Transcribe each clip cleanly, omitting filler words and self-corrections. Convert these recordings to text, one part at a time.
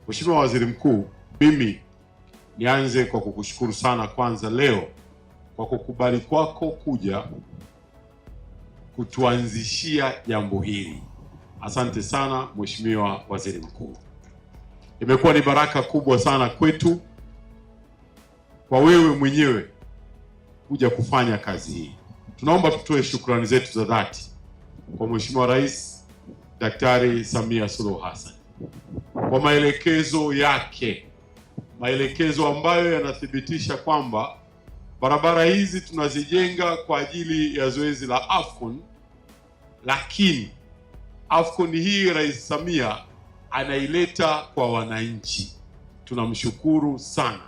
Mheshimiwa Waziri Mkuu, mimi nianze kwa kukushukuru sana kwanza leo kwa kukubali kwako kuja kutuanzishia jambo hili. Asante sana Mheshimiwa Waziri Mkuu. Imekuwa ni baraka kubwa sana kwetu kwa wewe mwenyewe kuja kufanya kazi hii. Tunaomba tutoe shukrani zetu za dhati kwa Mheshimiwa Rais Daktari Samia Suluhu Hassan kwa maelekezo yake, maelekezo ambayo yanathibitisha kwamba barabara hizi tunazijenga kwa ajili ya zoezi la AFCON, lakini AFCON hii Rais Samia anaileta kwa wananchi. Tunamshukuru sana.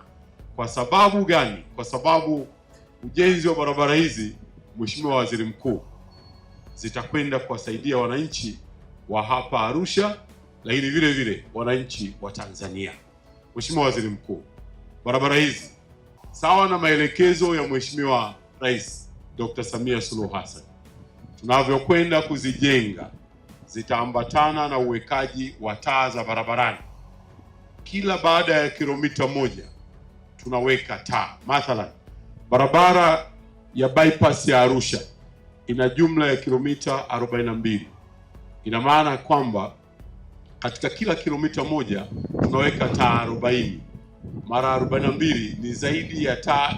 Kwa sababu gani? Kwa sababu ujenzi wa barabara hizi, Mheshimiwa Waziri Mkuu, zitakwenda kuwasaidia wananchi wa hapa Arusha, lakini vile vile wananchi wa Tanzania. Mheshimiwa Waziri Mkuu, barabara hizi sawa na maelekezo ya Mheshimiwa Rais Dr. Samia Suluhu Hassan, tunavyokwenda kuzijenga zitaambatana na uwekaji wa taa za barabarani. Kila baada ya kilomita moja tunaweka taa. Mathalan, barabara ya bypass ya Arusha ina jumla ya kilomita 42. Ina maana kwamba katika kila kilomita moja tunaweka taa 40. Mara 42 ni zaidi ya taa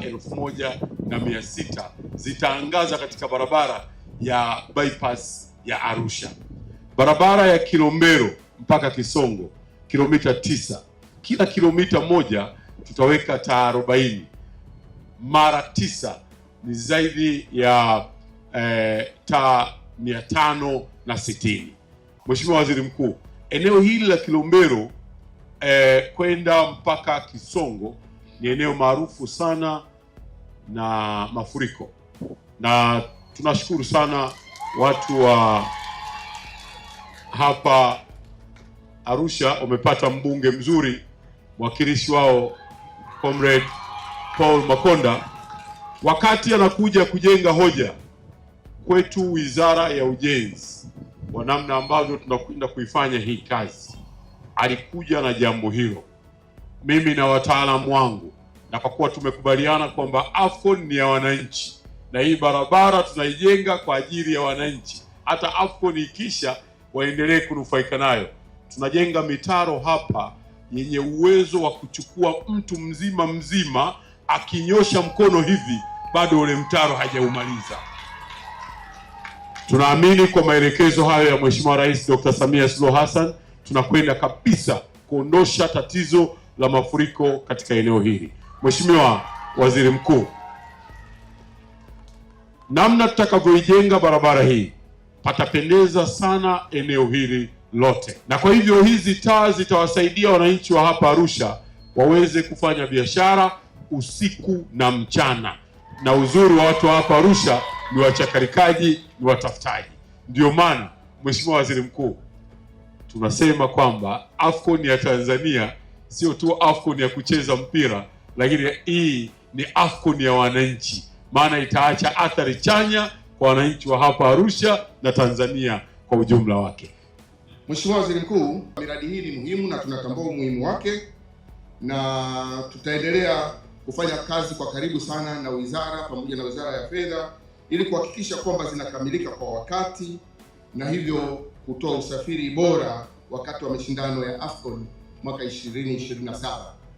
1600 zitaangaza katika barabara ya bypass ya Arusha. Barabara ya Kilombero mpaka Kisongo kilomita 9, kila kilomita moja tutaweka taa 40. Mara 9 ni zaidi ya taa 560. Mheshimiwa Waziri Mkuu, eneo hili la Kilombero kwenda mpaka Kisongo ni eneo maarufu sana na mafuriko, na tunashukuru sana watu wa hapa Arusha wamepata mbunge mzuri, mwakilishi wao Comrade Paul Makonda. Wakati anakuja kujenga hoja kwetu Wizara ya Ujenzi wa namna ambavyo tunakwenda kuifanya hii kazi, alikuja na jambo hilo, mimi na wataalamu wangu, na kwa kuwa tumekubaliana kwamba AFCON ni ya wananchi na hii barabara tunaijenga kwa ajili ya wananchi, hata AFCON ikisha waendelee kunufaika nayo. Tunajenga mitaro hapa yenye uwezo wa kuchukua mtu mzima akinyosha mkono hivi bado ule mtaro hajaumaliza. Tunaamini kwa maelekezo hayo ya Mheshimiwa Rais Dr. Samia Suluhu Hassan tunakwenda kabisa kuondosha tatizo la mafuriko katika eneo hili. Mheshimiwa Waziri Mkuu, namna tutakavyoijenga barabara hii patapendeza sana eneo hili lote, na kwa hivyo hizi taa zitawasaidia wananchi wa hapa Arusha waweze kufanya biashara usiku na mchana. Na uzuri wa watu wa hapa Arusha ni wachakarikaji, ni watafutaji. Ndio maana Mheshimiwa Waziri Mkuu, tunasema kwamba AFCON ya Tanzania sio tu AFCON ya kucheza mpira, lakini hii ni AFCON ya wananchi, maana itaacha athari chanya kwa wananchi wa hapa Arusha na Tanzania kwa ujumla wake. Mheshimiwa Waziri Mkuu, miradi hii ni muhimu na tunatambua umuhimu wake, na tutaendelea kufanya kazi kwa karibu sana na wizara pamoja na Wizara ya Fedha ili kuhakikisha kwamba zinakamilika kwa wakati na hivyo kutoa usafiri bora wakati wa mashindano ya AFCON mwaka 2027.